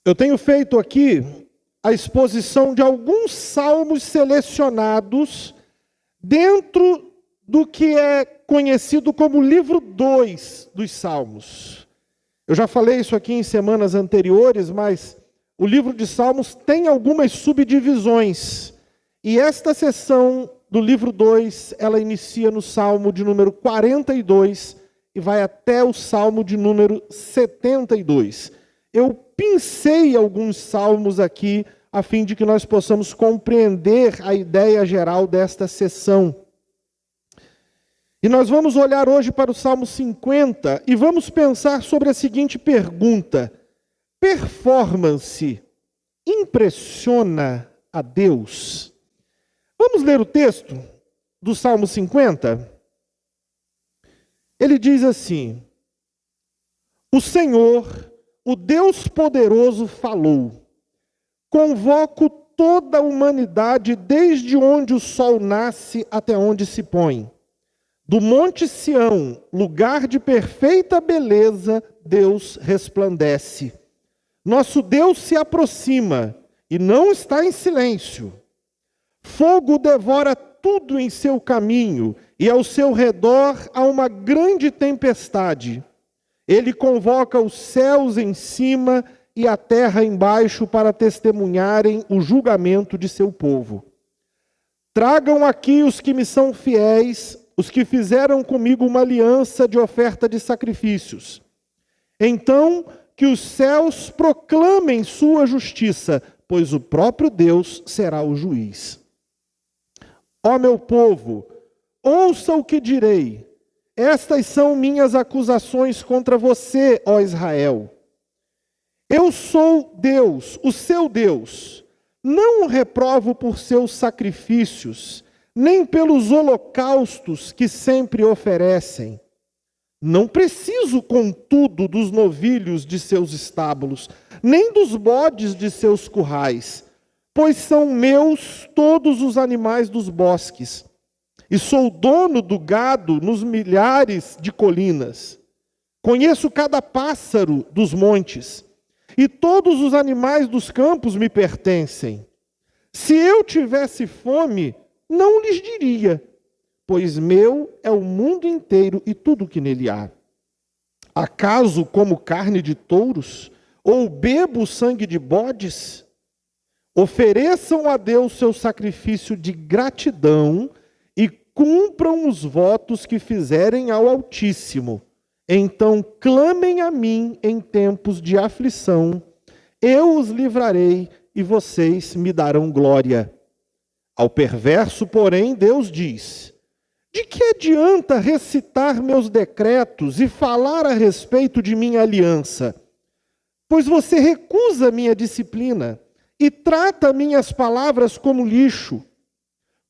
Eu tenho feito aqui a exposição de alguns salmos selecionados dentro do que é conhecido como o livro 2 dos Salmos. Eu já falei isso aqui em semanas anteriores, mas o livro de Salmos tem algumas subdivisões. E esta seção do livro 2, ela inicia no Salmo de número 42 e vai até o Salmo de número 72. Eu pincei alguns salmos aqui, a fim de que nós possamos compreender a ideia geral desta seção. E nós vamos olhar hoje para o Salmo 50 e vamos pensar sobre a seguinte pergunta: performance impressiona a Deus? Vamos ler o texto do Salmo 50? Ele diz assim: o Senhor, o Deus poderoso, falou. Convoco toda a humanidade desde onde o sol nasce até onde se põe. Do monte Sião, lugar de perfeita beleza, Deus resplandece. Nosso Deus se aproxima e não está em silêncio. Fogo devora tudo em seu caminho e ao seu redor há uma grande tempestade. Ele convoca os céus em cima e a terra embaixo para testemunharem o julgamento de seu povo. Tragam aqui os que me são fiéis, os que fizeram comigo uma aliança de oferta de sacrifícios. Então, que os céus proclamem sua justiça, pois o próprio Deus será o juiz. Ó meu povo, ouça o que direi. Estas são minhas acusações contra você, ó Israel. Eu sou Deus, o seu Deus. Não o reprovo por seus sacrifícios, nem pelos holocaustos que sempre oferecem. Não preciso, contudo, dos novilhos de seus estábulos, nem dos bodes de seus currais, pois são meus todos os animais dos bosques, e sou dono do gado nos milhares de colinas. Conheço cada pássaro dos montes, e todos os animais dos campos me pertencem. Se eu tivesse fome, não lhes diria, pois meu é o mundo inteiro e tudo que nele há. Acaso como carne de touros, ou bebo sangue de bodes? Ofereçam a Deus seu sacrifício de gratidão e cumpram os votos que fizerem ao Altíssimo. Então clamem a mim em tempos de aflição, eu os livrarei e vocês me darão glória. Ao perverso, porém, Deus diz: de que adianta recitar meus decretos e falar a respeito de minha aliança? Pois você recusa minha disciplina e trata minhas palavras como lixo.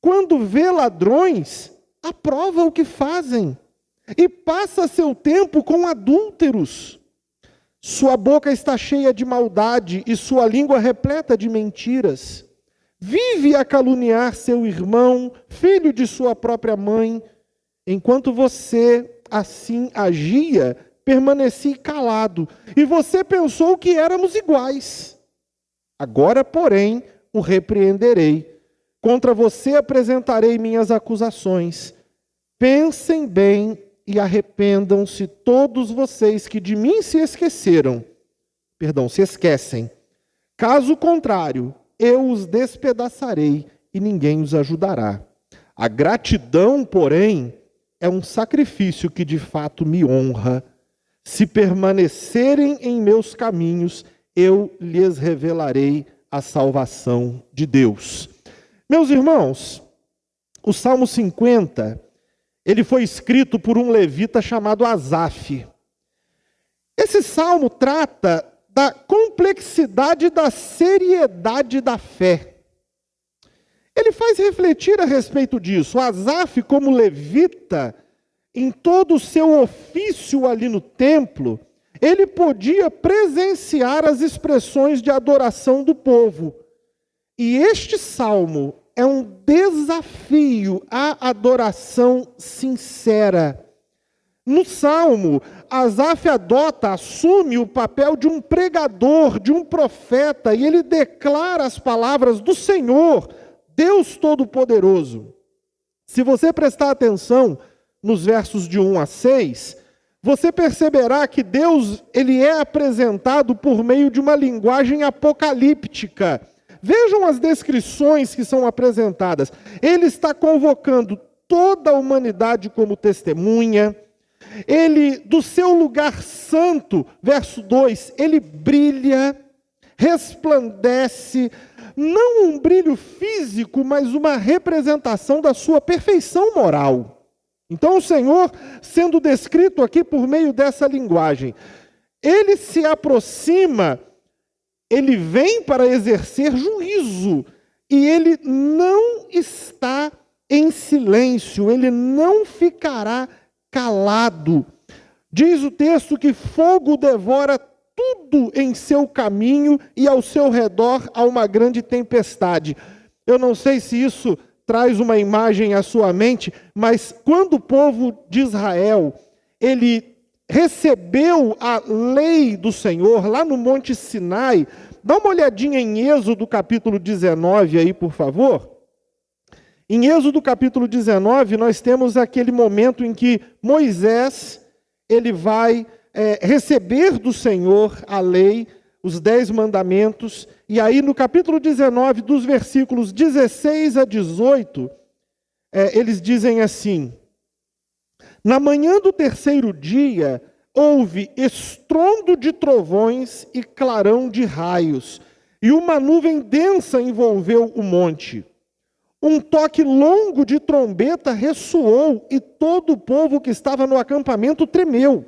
Quando vê ladrões, aprova o que fazem e passa seu tempo com adúlteros. Sua boca está cheia de maldade e sua língua repleta de mentiras. Vive a caluniar seu irmão, filho de sua própria mãe. Enquanto você assim agia, permaneci calado, e você pensou que éramos iguais. Agora, porém, o repreenderei. Contra você apresentarei minhas acusações. Pensem bem e arrependam-se todos vocês que de mim se esquecem. Caso contrário, eu os despedaçarei e ninguém os ajudará. A gratidão, porém, é um sacrifício que de fato me honra. Se permanecerem em meus caminhos, eu lhes revelarei a salvação de Deus. Meus irmãos, o Salmo 50, ele foi escrito por um levita chamado Asaf. Esse salmo trata da complexidade e da seriedade da fé. Ele faz refletir a respeito disso. Asaf, como levita, em todo o seu ofício ali no templo, ele podia presenciar as expressões de adoração do povo. E este salmo é um desafio à adoração sincera. No Salmo, Asaf assume o papel de um pregador, de um profeta, e ele declara as palavras do Senhor, Deus Todo-Poderoso. Se você prestar atenção nos versos de 1 a 6, você perceberá que Deus ele é apresentado por meio de uma linguagem apocalíptica. Vejam as descrições que são apresentadas. Ele está convocando toda a humanidade como testemunha. Ele, do seu lugar santo, verso 2, ele brilha, resplandece, não um brilho físico, mas uma representação da sua perfeição moral. Então o Senhor, sendo descrito aqui por meio dessa linguagem, ele se aproxima, ele vem para exercer juízo, e ele não está em silêncio, ele não ficará calado. Diz o texto que fogo devora tudo em seu caminho e ao seu redor há uma grande tempestade. Eu não sei se isso traz uma imagem à sua mente, mas quando o povo de Israel, ele recebeu a lei do Senhor lá no Monte Sinai, dá uma olhadinha em Êxodo capítulo 19 aí, por favor. Em Êxodo capítulo 19, nós temos aquele momento em que Moisés, ele vai receber do Senhor a lei, os 10 mandamentos, e aí no capítulo 19, dos versículos 16 a 18, eles dizem assim: na manhã do terceiro dia, houve estrondo de trovões e clarão de raios, e uma nuvem densa envolveu o monte. Um toque longo de trombeta ressoou, e todo o povo que estava no acampamento tremeu.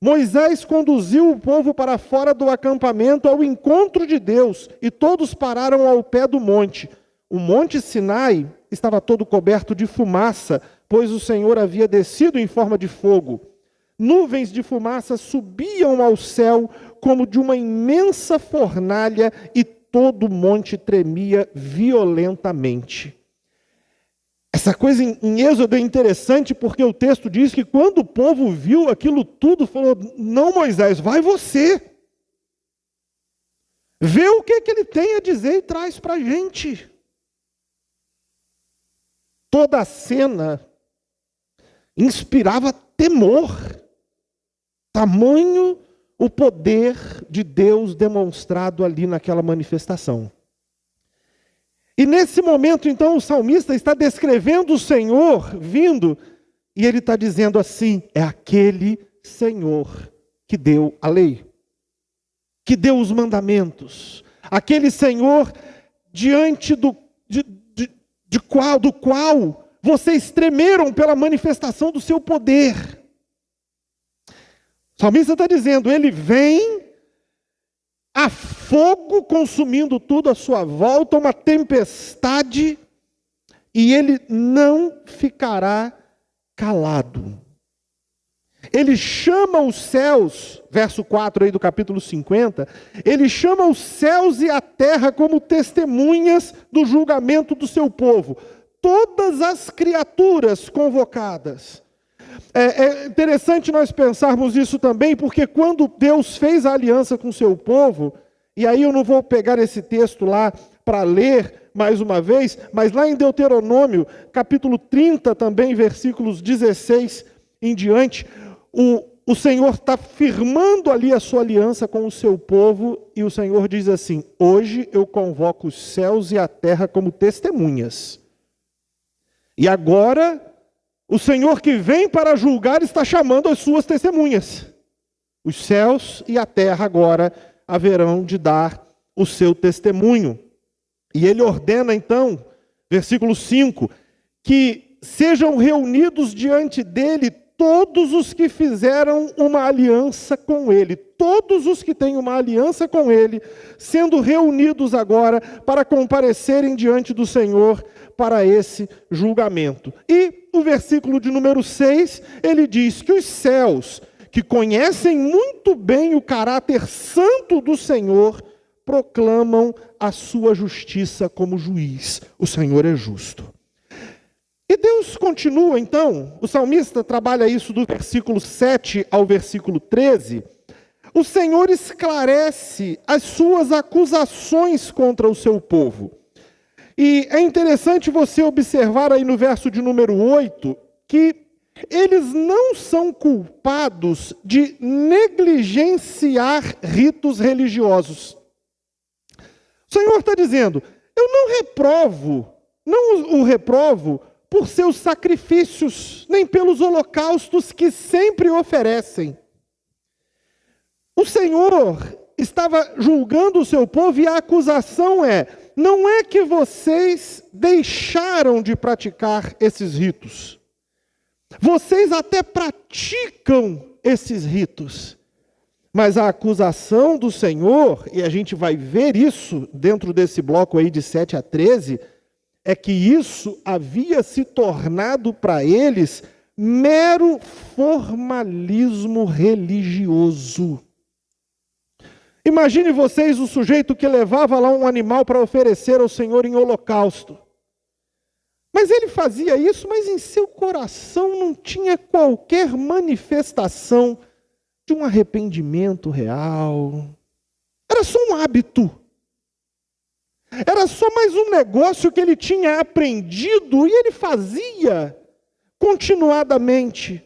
Moisés conduziu o povo para fora do acampamento ao encontro de Deus, e todos pararam ao pé do monte. O monte Sinai estava todo coberto de fumaça, pois o Senhor havia descido em forma de fogo. Nuvens de fumaça subiam ao céu como de uma imensa fornalha, e todo o monte tremia violentamente. Essa coisa em Êxodo é interessante porque o texto diz que quando o povo viu aquilo tudo, falou: não, Moisés, vai você. Vê o que ele tem a dizer e traz para a gente. Toda a cena inspirava temor. Tamanho o poder de Deus demonstrado ali naquela manifestação. E nesse momento, então, o salmista está descrevendo o Senhor vindo, e ele está dizendo assim: é aquele Senhor que deu a lei, que deu os mandamentos, aquele Senhor diante do qual vocês tremeram pela manifestação do seu poder. O salmista está dizendo, ele vem a fogo consumindo tudo à sua volta, uma tempestade, e ele não ficará calado. Ele chama os céus, verso 4 aí do capítulo 50, ele chama os céus e a terra como testemunhas do julgamento do seu povo. Todas as criaturas convocadas. É interessante nós pensarmos isso também, porque quando Deus fez a aliança com o seu povo, e aí eu não vou pegar esse texto lá para ler mais uma vez, mas lá em Deuteronômio, capítulo 30 também, versículos 16 em diante, o Senhor está firmando ali a sua aliança com o seu povo, e o Senhor diz assim: hoje eu convoco os céus e a terra como testemunhas. E agora, o Senhor que vem para julgar está chamando as suas testemunhas. Os céus e a terra agora haverão de dar o seu testemunho. E ele ordena então, versículo 5, que sejam reunidos diante dele todos os que fizeram uma aliança com ele. Todos os que têm uma aliança com ele, sendo reunidos agora para comparecerem diante do Senhor para esse julgamento. E o versículo de número 6, ele diz que os céus, que conhecem muito bem o caráter santo do Senhor, proclamam a sua justiça como juiz. O Senhor é justo. E Deus continua, então, o salmista trabalha isso do versículo 7 ao versículo 13. O Senhor esclarece as suas acusações contra o seu povo. E é interessante você observar aí no verso de número 8, que eles não são culpados de negligenciar ritos religiosos. O Senhor está dizendo, eu não o reprovo por seus sacrifícios, nem pelos holocaustos que sempre oferecem. O Senhor estava julgando o seu povo e a acusação é, não é que vocês deixaram de praticar esses ritos. Vocês até praticam esses ritos. Mas a acusação do Senhor, e a gente vai ver isso dentro desse bloco aí de 7 a 13, é que isso havia se tornado para eles mero formalismo religioso. Imagine vocês o sujeito que levava lá um animal para oferecer ao Senhor em holocausto. Mas ele fazia isso, mas em seu coração não tinha qualquer manifestação de um arrependimento real. Era só um hábito. Era só mais um negócio que ele tinha aprendido e ele fazia continuadamente.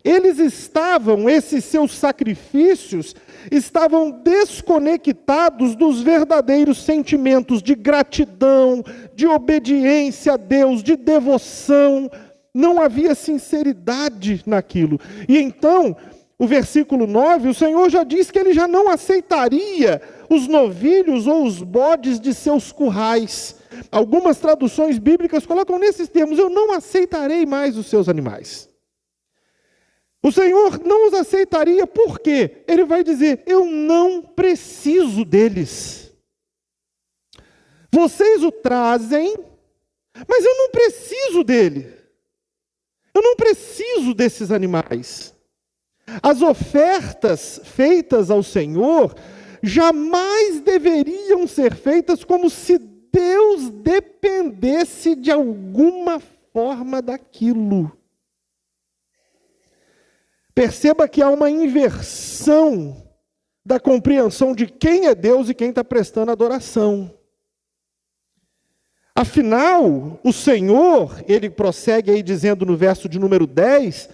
Esses seus sacrifícios, estavam desconectados dos verdadeiros sentimentos de gratidão, de obediência a Deus, de devoção. Não havia sinceridade naquilo. E então, o versículo 9, o Senhor já diz que ele já não aceitaria os novilhos ou os bodes de seus currais. Algumas traduções bíblicas colocam nesses termos, eu não aceitarei mais os seus animais. O Senhor não os aceitaria, por quê? Ele vai dizer, eu não preciso deles. Vocês o trazem, mas eu não preciso dele. Eu não preciso desses animais. As ofertas feitas ao Senhor jamais deveriam ser feitas como se Deus dependesse de alguma forma daquilo. Perceba que há uma inversão da compreensão de quem é Deus e quem está prestando adoração. Afinal, o Senhor, ele prossegue aí dizendo no verso de número 10,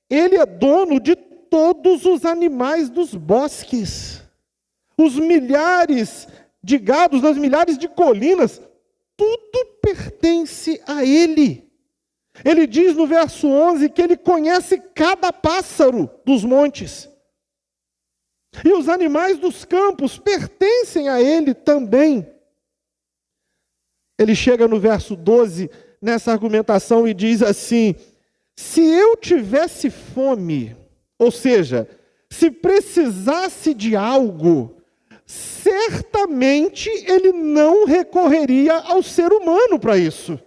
ele é dono de todos os animais dos bosques. Os milhares de gados, das milhares de colinas, tudo pertence a ele. Ele diz no verso 11 que ele conhece cada pássaro dos montes. E os animais dos campos pertencem a ele também. Ele chega no verso 12 nessa argumentação e diz assim, se eu tivesse fome, ou seja, se precisasse de algo, certamente ele não recorreria ao ser humano para isso.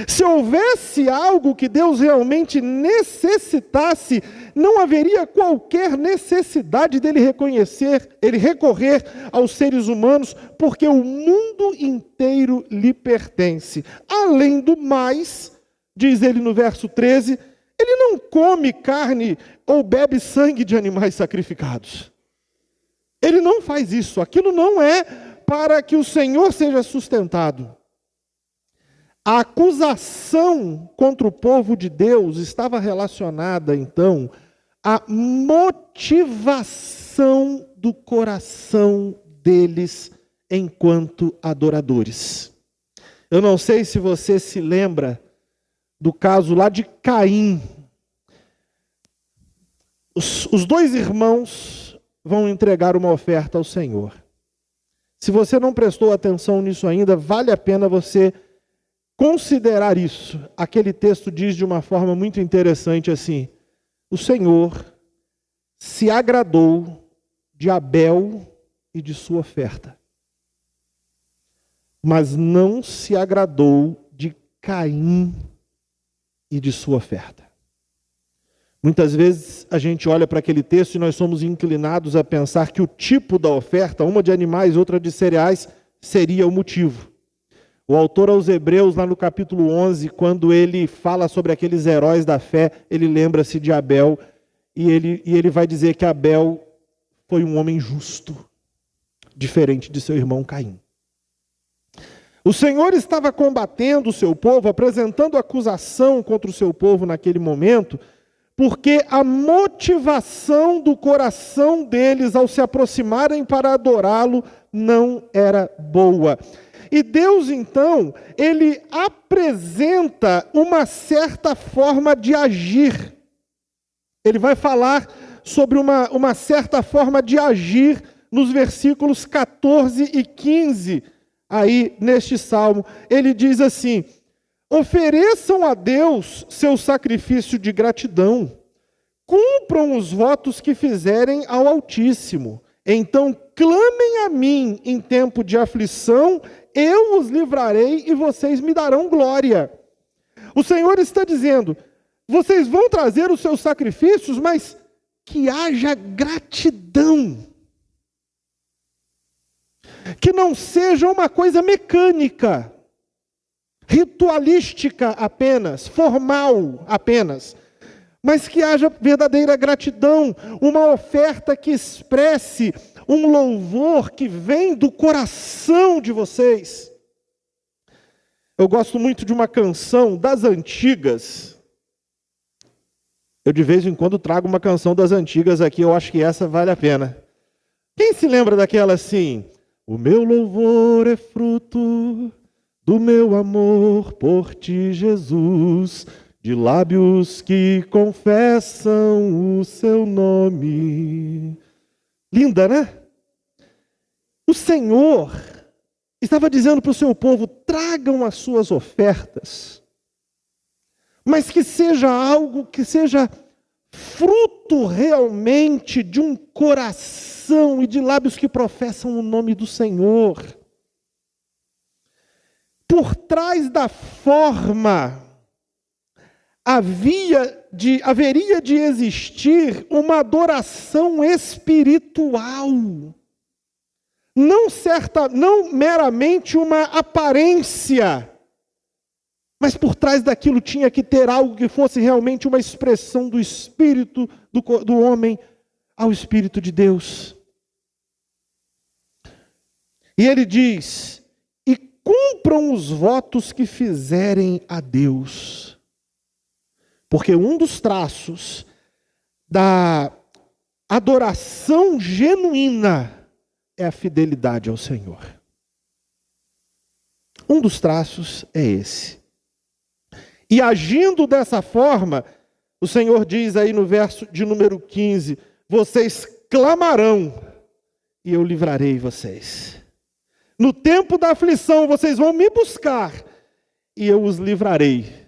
Se houvesse algo que Deus realmente necessitasse, não haveria qualquer necessidade dele recorrer aos seres humanos, porque o mundo inteiro lhe pertence. Além do mais, diz ele no verso 13, ele não come carne ou bebe sangue de animais sacrificados. Ele não faz isso, aquilo não é para que o Senhor seja sustentado. A acusação contra o povo de Deus estava relacionada, então, à motivação do coração deles enquanto adoradores. Eu não sei se você se lembra do caso lá de Caim. Os dois irmãos vão entregar uma oferta ao Senhor. Se você não prestou atenção nisso ainda, vale a pena você considerar isso. Aquele texto diz de uma forma muito interessante assim, o Senhor se agradou de Abel e de sua oferta, mas não se agradou de Caim e de sua oferta. Muitas vezes a gente olha para aquele texto e nós somos inclinados a pensar que o tipo da oferta, uma de animais, outra de cereais, seria o motivo. O autor aos Hebreus, lá no capítulo 11, quando ele fala sobre aqueles heróis da fé, ele lembra-se de Abel, e ele vai dizer que Abel foi um homem justo, diferente de seu irmão Caim. O Senhor estava combatendo o seu povo, apresentando acusação contra o seu povo naquele momento, porque a motivação do coração deles ao se aproximarem para adorá-lo não era boa. E Deus, então, ele apresenta uma certa forma de agir. Ele vai falar sobre uma certa forma de agir nos versículos 14 e 15, aí neste salmo. Ele diz assim: ofereçam a Deus seu sacrifício de gratidão, cumpram os votos que fizerem ao Altíssimo, então clamem a mim em tempo de aflição, eu os livrarei e vocês me darão glória. O Senhor está dizendo, vocês vão trazer os seus sacrifícios, mas que haja gratidão. Que não seja uma coisa mecânica, ritualística apenas, formal apenas, mas que haja verdadeira gratidão, uma oferta que expresse um louvor que vem do coração de vocês. Eu gosto muito de uma canção das antigas. Eu de vez em quando trago uma canção das antigas aqui, eu acho que essa vale a pena. Quem se lembra daquela assim? O meu louvor é fruto do meu amor por ti, Jesus, de lábios que confessam o seu nome. Linda, né? O Senhor estava dizendo para o seu povo, tragam as suas ofertas, mas que seja algo que seja fruto realmente de um coração e de lábios que professam o nome do Senhor. Por trás da forma, haveria de existir uma adoração espiritual. Não meramente uma aparência, mas por trás daquilo tinha que ter algo que fosse realmente uma expressão do espírito do homem ao Espírito de Deus. E ele diz, e cumpram os votos que fizerem a Deus. Porque um dos traços da adoração genuína é a fidelidade ao Senhor. Um dos traços é esse. E agindo dessa forma, o Senhor diz aí no verso de número 15, vocês clamarão e eu livrarei vocês. No tempo da aflição, vocês vão me buscar e eu os livrarei.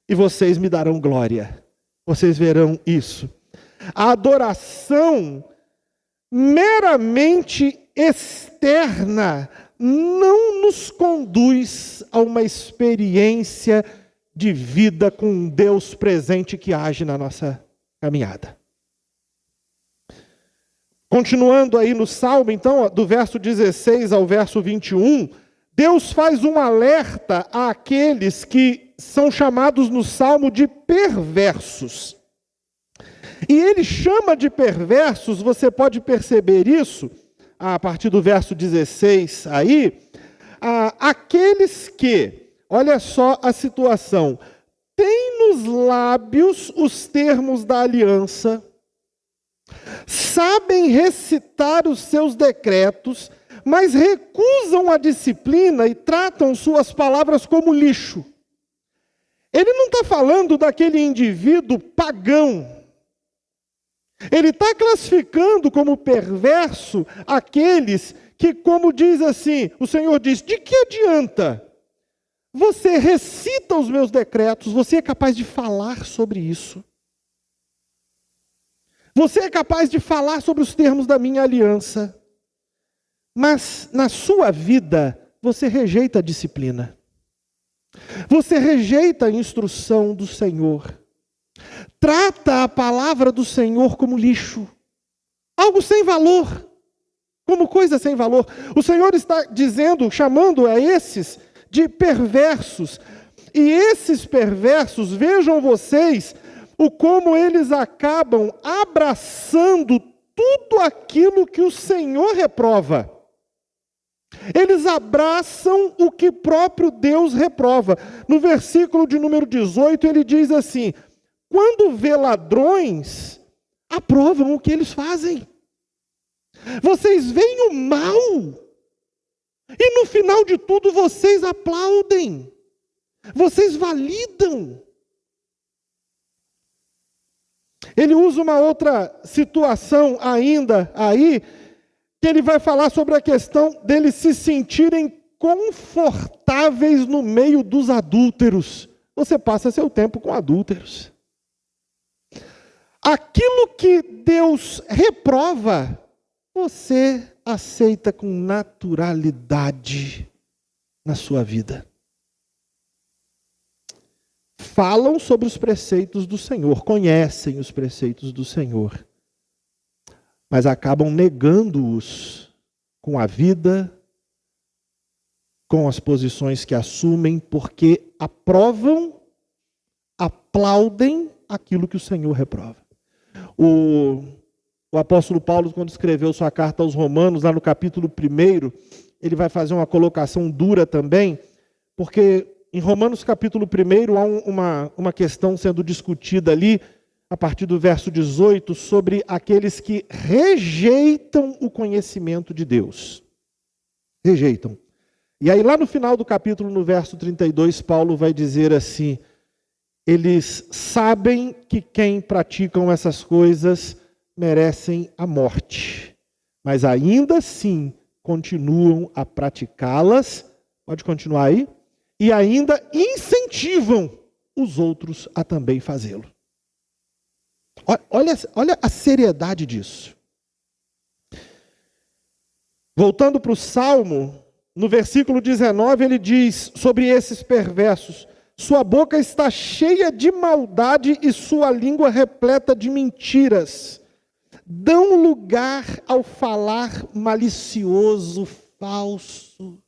E vocês me darão glória. Vocês verão isso. A adoração meramente externa não nos conduz a uma experiência de vida com um Deus presente que age na nossa caminhada. Continuando aí no Salmo, então, do verso 16 ao verso 21, Deus faz um alerta àqueles que são chamados no Salmo de perversos. E ele chama de perversos, você pode perceber isso, a partir do verso 16 aí, aqueles que, olha só a situação, têm nos lábios os termos da aliança, sabem recitar os seus decretos, mas recusam a disciplina e tratam suas palavras como lixo. Ele não está falando daquele indivíduo pagão. Ele está classificando como perverso aqueles que, como diz assim, o Senhor diz, de que adianta? Você recita os meus decretos, você é capaz de falar sobre isso. Você é capaz de falar sobre os termos da minha aliança. Mas na sua vida, você rejeita a disciplina. Você rejeita a instrução do Senhor. Trata a palavra do Senhor como lixo. Algo sem valor. Como coisa sem valor. O Senhor está dizendo, chamando a esses, de perversos. E esses perversos, vejam vocês, o como eles acabam abraçando tudo aquilo que o Senhor reprova. Eles abraçam o que próprio Deus reprova. No versículo de número 18, ele diz assim: quando vê ladrões, aprovam o que eles fazem. Vocês veem o mal, e no final de tudo vocês aplaudem, vocês validam. Ele usa uma outra situação ainda aí, que ele vai falar sobre a questão deles se sentirem confortáveis no meio dos adúlteros. Você passa seu tempo com adúlteros. Aquilo que Deus reprova, você aceita com naturalidade na sua vida. Falam sobre os preceitos do Senhor, conhecem os preceitos do Senhor, mas acabam negando-os com a vida, com as posições que assumem, porque aprovam, aplaudem aquilo que o Senhor reprova. O apóstolo Paulo, quando escreveu sua carta aos Romanos, lá no capítulo 1, ele vai fazer uma colocação dura também, porque em Romanos capítulo 1 há uma questão sendo discutida ali, a partir do verso 18, sobre aqueles que rejeitam o conhecimento de Deus. Rejeitam. E aí lá no final do capítulo, no verso 32, Paulo vai dizer assim: eles sabem que quem praticam essas coisas merecem a morte, mas ainda assim continuam a praticá-las. Pode continuar aí? E ainda incentivam os outros a também fazê-lo. Olha a seriedade disso. Voltando para o Salmo, no versículo 19, ele diz sobre esses perversos: sua boca está cheia de maldade e sua língua repleta de mentiras. Dão lugar ao falar malicioso, falso.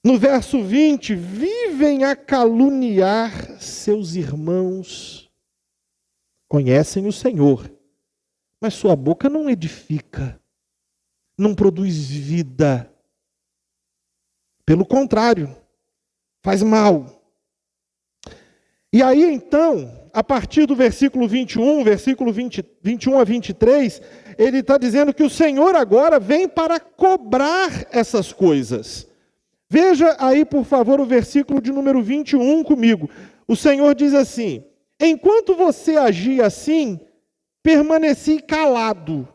No verso 20, vivem a caluniar seus irmãos. Conhecem o Senhor, mas sua boca não edifica, não produz vida. Pelo contrário, faz mal. E aí então, a partir do versículo 21, versículo 21 a 23, ele está dizendo que o Senhor agora vem para cobrar essas coisas. Veja aí, por favor, o versículo de número 21 comigo. O Senhor diz assim: enquanto você agia assim, permaneci calado.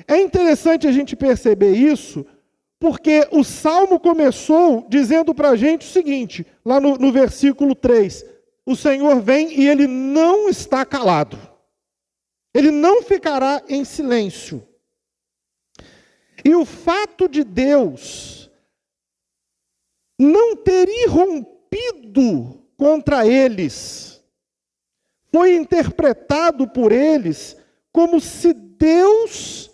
É interessante a gente perceber isso, porque o Salmo começou dizendo para a gente o seguinte, lá no versículo 3, o Senhor vem e Ele não está calado. Ele não ficará em silêncio. E o fato de Deus não ter irrompido contra eles foi interpretado por eles como se Deus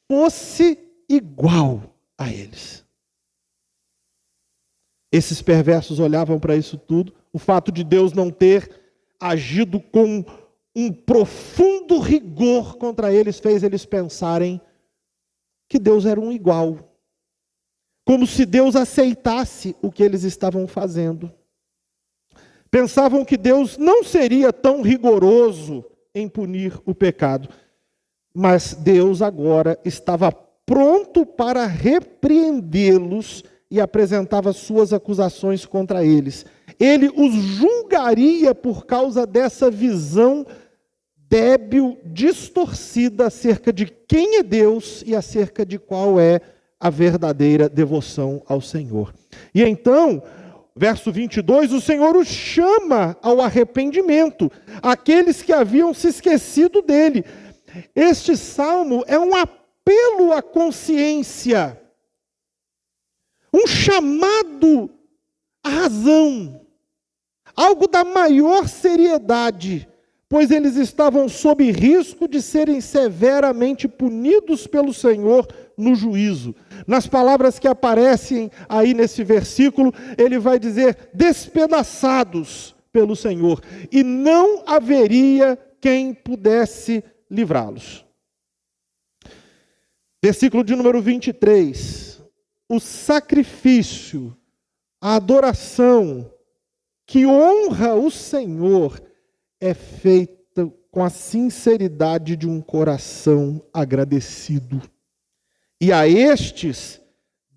fosse igual a eles. Esses perversos olhavam para isso tudo. O fato de Deus não ter agido com um profundo rigor contra eles fez eles pensarem que Deus era um igual. Como se Deus aceitasse o que eles estavam fazendo. Pensavam que Deus não seria tão rigoroso em punir o pecado. Mas Deus agora estava pronto para repreendê-los e apresentava suas acusações contra eles. Ele os julgaria por causa dessa visão débil, distorcida acerca de quem é Deus e acerca de qual é a verdadeira devoção ao Senhor. E então, verso 22, o Senhor os chama ao arrependimento, aqueles que haviam se esquecido dele. Este salmo é um apelo à consciência, um chamado à razão, algo da maior seriedade, pois eles estavam sob risco de serem severamente punidos pelo Senhor no juízo. Nas palavras que aparecem aí nesse versículo, ele vai dizer despedaçados pelo Senhor, e não haveria quem pudesse livrá-los. Versículo de número 23. O sacrifício, a adoração que honra o Senhor é feita com a sinceridade de um coração agradecido. E a estes,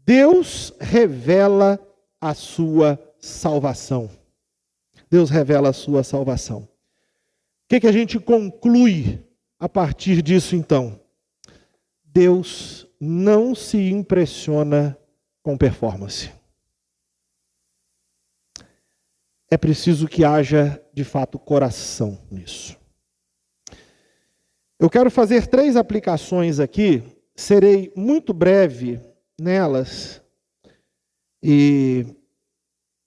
Deus revela a sua salvação. Deus revela a sua salvação. O que a gente conclui a partir disso, então? Deus não se impressiona com performance. É preciso que haja, de fato, coração nisso. Eu quero fazer 3 aplicações aqui, serei muito breve nelas, e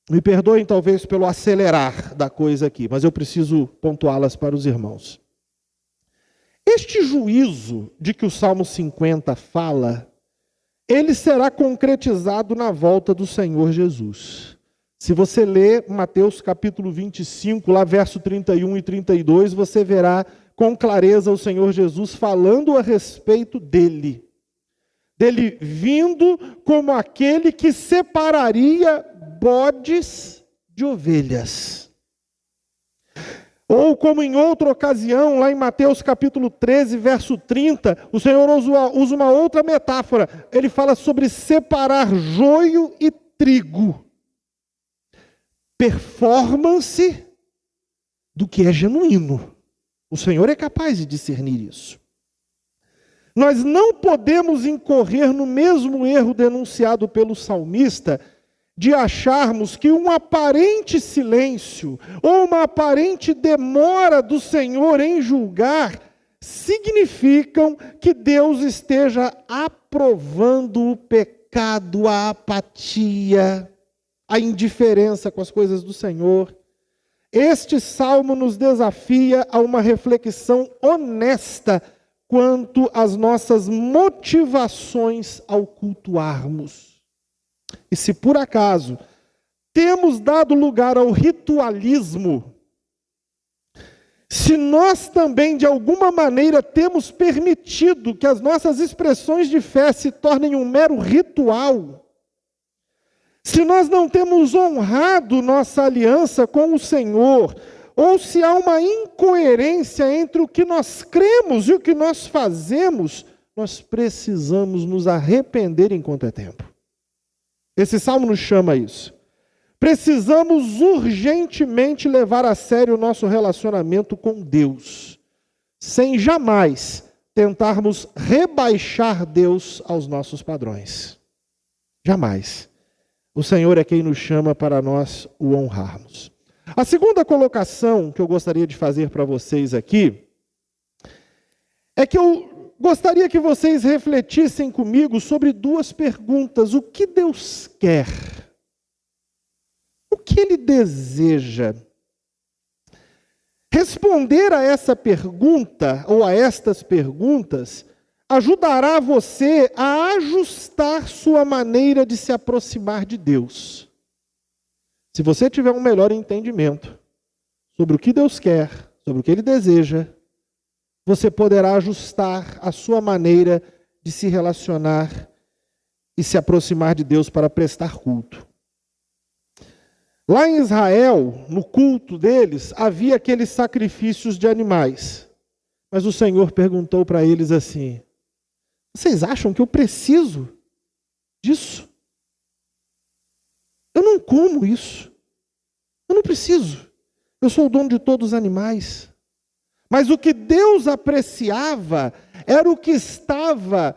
me perdoem talvez pelo acelerar da coisa aqui, mas eu preciso pontuá-las para os irmãos. Este juízo de que o Salmo 50 fala, ele será concretizado na volta do Senhor Jesus. Se você ler Mateus capítulo 25, lá verso 31 e 32, você verá com clareza o Senhor Jesus falando a respeito dele vindo como aquele que separaria bodes de ovelhas. Ou como em outra ocasião, lá em Mateus capítulo 13, verso 30, o Senhor usa uma outra metáfora. Ele fala sobre separar joio e trigo. Performance do que é genuíno. O Senhor é capaz de discernir isso. Nós não podemos incorrer no mesmo erro denunciado pelo salmista, de acharmos que um aparente silêncio ou uma aparente demora do Senhor em julgar significam que Deus esteja aprovando o pecado, a apatia, a indiferença com as coisas do Senhor. Este salmo nos desafia a uma reflexão honesta quanto às nossas motivações ao cultuarmos. E se por acaso temos dado lugar ao ritualismo, se nós também de alguma maneira temos permitido que as nossas expressões de fé se tornem um mero ritual, se nós não temos honrado nossa aliança com o Senhor, ou se há uma incoerência entre o que nós cremos e o que nós fazemos, nós precisamos nos arrepender enquanto é tempo. Esse salmo nos chama a isso. Precisamos urgentemente levar a sério o nosso relacionamento com Deus, sem jamais tentarmos rebaixar Deus aos nossos padrões. Jamais. O Senhor é quem nos chama para nós o honrarmos. A segunda colocação que eu gostaria de fazer para vocês aqui é que eu gostaria que vocês refletissem comigo sobre 2 perguntas. O que Deus quer? O que Ele deseja? Responder a essa pergunta, ou a estas perguntas, ajudará você a ajustar sua maneira de se aproximar de Deus. Se você tiver um melhor entendimento sobre o que Deus quer, sobre o que Ele deseja, você poderá ajustar a sua maneira de se relacionar e se aproximar de Deus para prestar culto. Lá em Israel, no culto deles, havia aqueles sacrifícios de animais. Mas o Senhor perguntou para eles assim: vocês acham que eu preciso disso? Eu não como isso. Eu não preciso. Eu sou o dono de todos os animais. Mas o que Deus apreciava era o que estava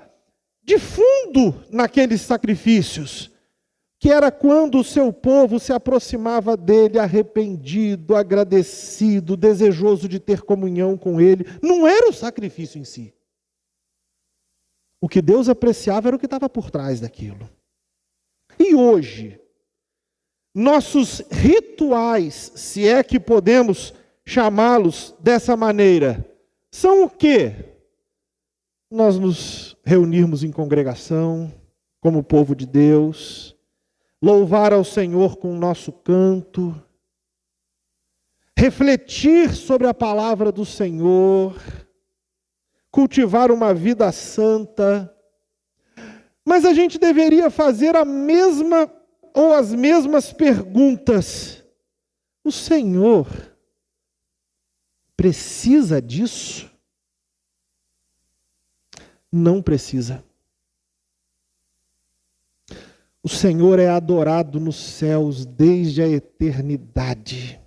de fundo naqueles sacrifícios, que era quando o seu povo se aproximava dele arrependido, agradecido, desejoso de ter comunhão com ele. Não era o sacrifício em si. O que Deus apreciava era o que estava por trás daquilo. E hoje, nossos rituais, se é que podemos chamá-los dessa maneira são o quê? Nós nos reunirmos em congregação, como povo de Deus, louvar ao Senhor com o nosso canto, refletir sobre a palavra do Senhor, cultivar uma vida santa. Mas a gente deveria fazer a mesma ou as mesmas perguntas. O Senhor precisa disso? Não precisa. O Senhor é adorado nos céus desde a eternidade.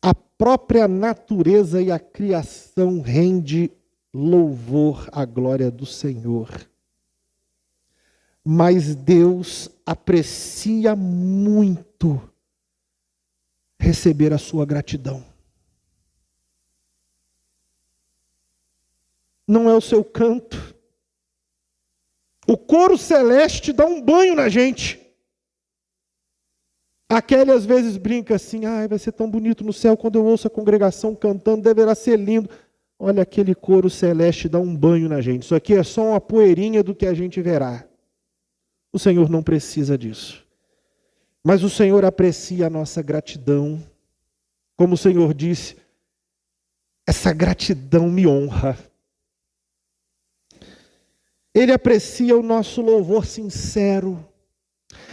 A própria natureza e a criação rende louvor à glória do Senhor. Mas Deus aprecia muito receber a sua gratidão. Não é o seu canto. O coro celeste dá um banho na gente. Aquele às vezes brinca assim, vai ser tão bonito no céu quando eu ouço a congregação cantando, deverá ser lindo. Olha, aquele coro celeste dá um banho na gente. Isso aqui é só uma poeirinha do que a gente verá. O Senhor não precisa disso. Mas o Senhor aprecia a nossa gratidão. Como o Senhor disse, essa gratidão me honra. Ele aprecia o nosso louvor sincero.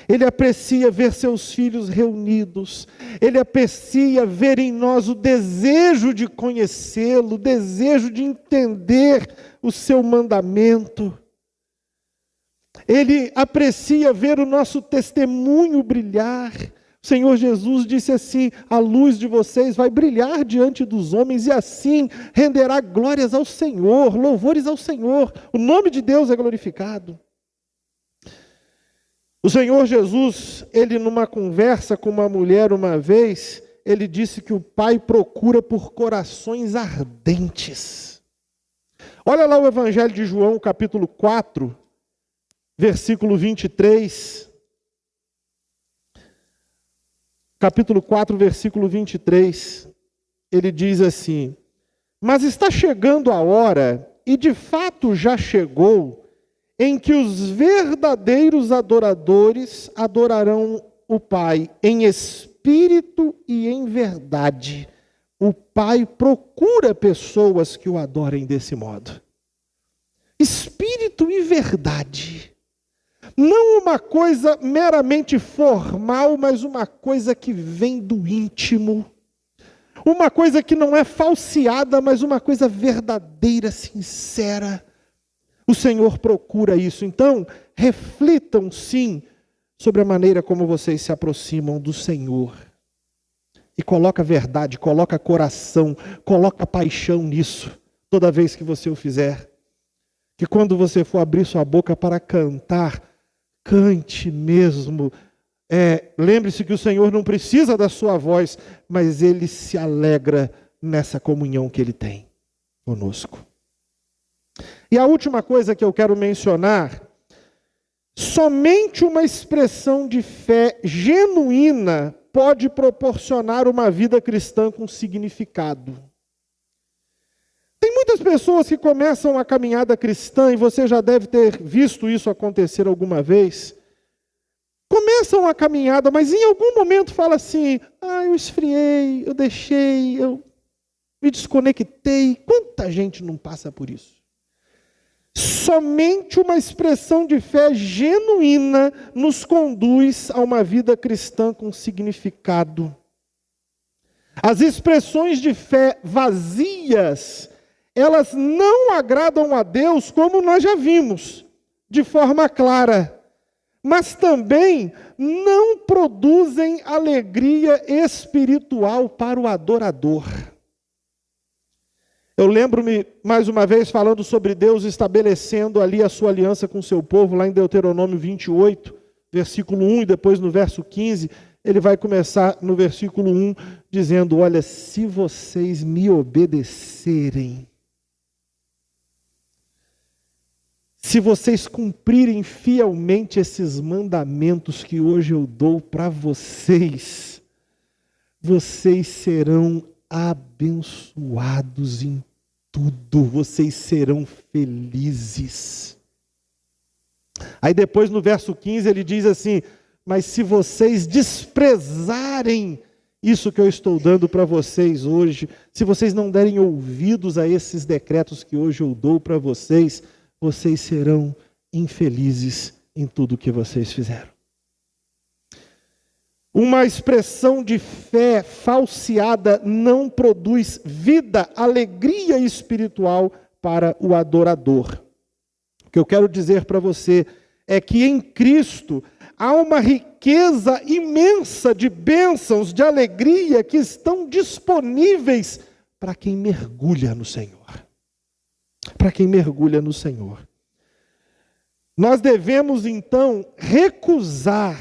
Ele aprecia ver seus filhos reunidos. Ele aprecia ver em nós o desejo de conhecê-lo, o desejo de entender o seu mandamento. Ele aprecia ver o nosso testemunho brilhar. O Senhor Jesus disse assim, a luz de vocês vai brilhar diante dos homens e assim renderá glórias ao Senhor, louvores ao Senhor. O nome de Deus é glorificado. O Senhor Jesus, ele numa conversa com uma mulher uma vez, ele disse que o Pai procura por corações ardentes. Olha lá o Evangelho de João, capítulo 4, versículo 23. Capítulo 4, versículo 23. Ele diz assim, mas está chegando a hora, e de fato já chegou, em que os verdadeiros adoradores adorarão o Pai em espírito e em verdade. O Pai procura pessoas que o adorem desse modo. Espírito e verdade. Não uma coisa meramente formal, mas uma coisa que vem do íntimo. Uma coisa que não é falseada, mas uma coisa verdadeira, sincera. O Senhor procura isso. Então, reflitam sim sobre a maneira como vocês se aproximam do Senhor. E coloca verdade, coloca coração, coloca paixão nisso, toda vez que você o fizer. Que quando você for abrir sua boca para cantar, cante mesmo. Lembre-se que o Senhor não precisa da sua voz, mas Ele se alegra nessa comunhão que Ele tem conosco. E a última coisa que eu quero mencionar, somente uma expressão de fé genuína pode proporcionar uma vida cristã com significado. Tem muitas pessoas que começam a caminhada cristã, e você já deve ter visto isso acontecer alguma vez. Começam a caminhada, mas em algum momento fala assim, eu esfriei, eu deixei, eu me desconectei. Quanta gente não passa por isso? Somente uma expressão de fé genuína nos conduz a uma vida cristã com significado. As expressões de fé vazias, elas não agradam a Deus, como nós já vimos, de forma clara, mas também não produzem alegria espiritual para o adorador. Eu lembro-me, mais uma vez, falando sobre Deus estabelecendo ali a sua aliança com o seu povo, lá em Deuteronômio 28, versículo 1, e depois no verso 15, ele vai começar no versículo 1, dizendo, olha, se vocês me obedecerem, se vocês cumprirem fielmente esses mandamentos que hoje eu dou para vocês, vocês serão abençoados em tudo, vocês serão felizes. Aí depois no verso 15 ele diz assim: mas se vocês desprezarem isso que eu estou dando para vocês hoje, se vocês não derem ouvidos a esses decretos que hoje eu dou para vocês, vocês serão infelizes em tudo que vocês fizeram. Uma expressão de fé falseada não produz vida, alegria espiritual para o adorador. O que eu quero dizer para você é que em Cristo há uma riqueza imensa de bênçãos, de alegria que estão disponíveis para quem mergulha no Senhor. Para quem mergulha no Senhor. Nós devemos então recusar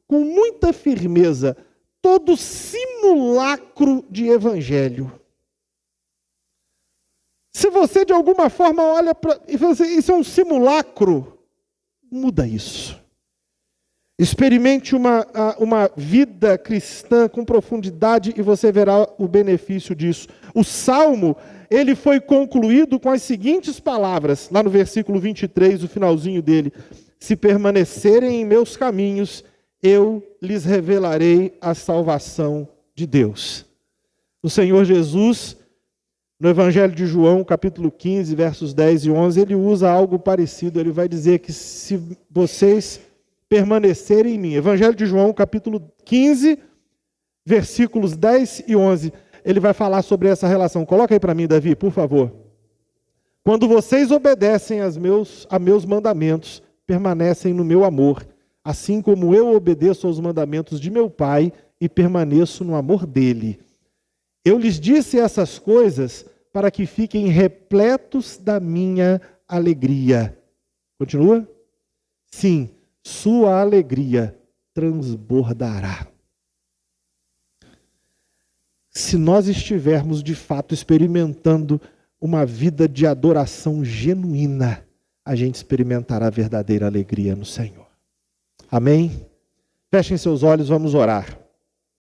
com muita firmeza todo simulacro de evangelho. Se você de alguma forma olha para e fala assim, isso é um simulacro, muda isso. Experimente uma vida cristã com profundidade e você verá o benefício disso. O Salmo, ele foi concluído com as seguintes palavras, lá no versículo 23, o finalzinho dele: se permanecerem em meus caminhos, eu lhes revelarei a salvação de Deus. O Senhor Jesus, no Evangelho de João, capítulo 15, versos 10 e 11, ele usa algo parecido. Ele vai dizer que se vocês permanecerem em mim. Evangelho de João, capítulo 15, versículos 10 e 11. Ele vai falar sobre essa relação. Coloca aí para mim, Davi, por favor. Quando vocês obedecem a meus mandamentos, permanecem no meu amor, assim como eu obedeço aos mandamentos de meu Pai e permaneço no amor dele. Eu lhes disse essas coisas para que fiquem repletos da minha alegria. Continua? Sim, sua alegria transbordará. Se nós estivermos de fato experimentando uma vida de adoração genuína, a gente experimentará a verdadeira alegria no Senhor. Amém? Fechem seus olhos, vamos orar.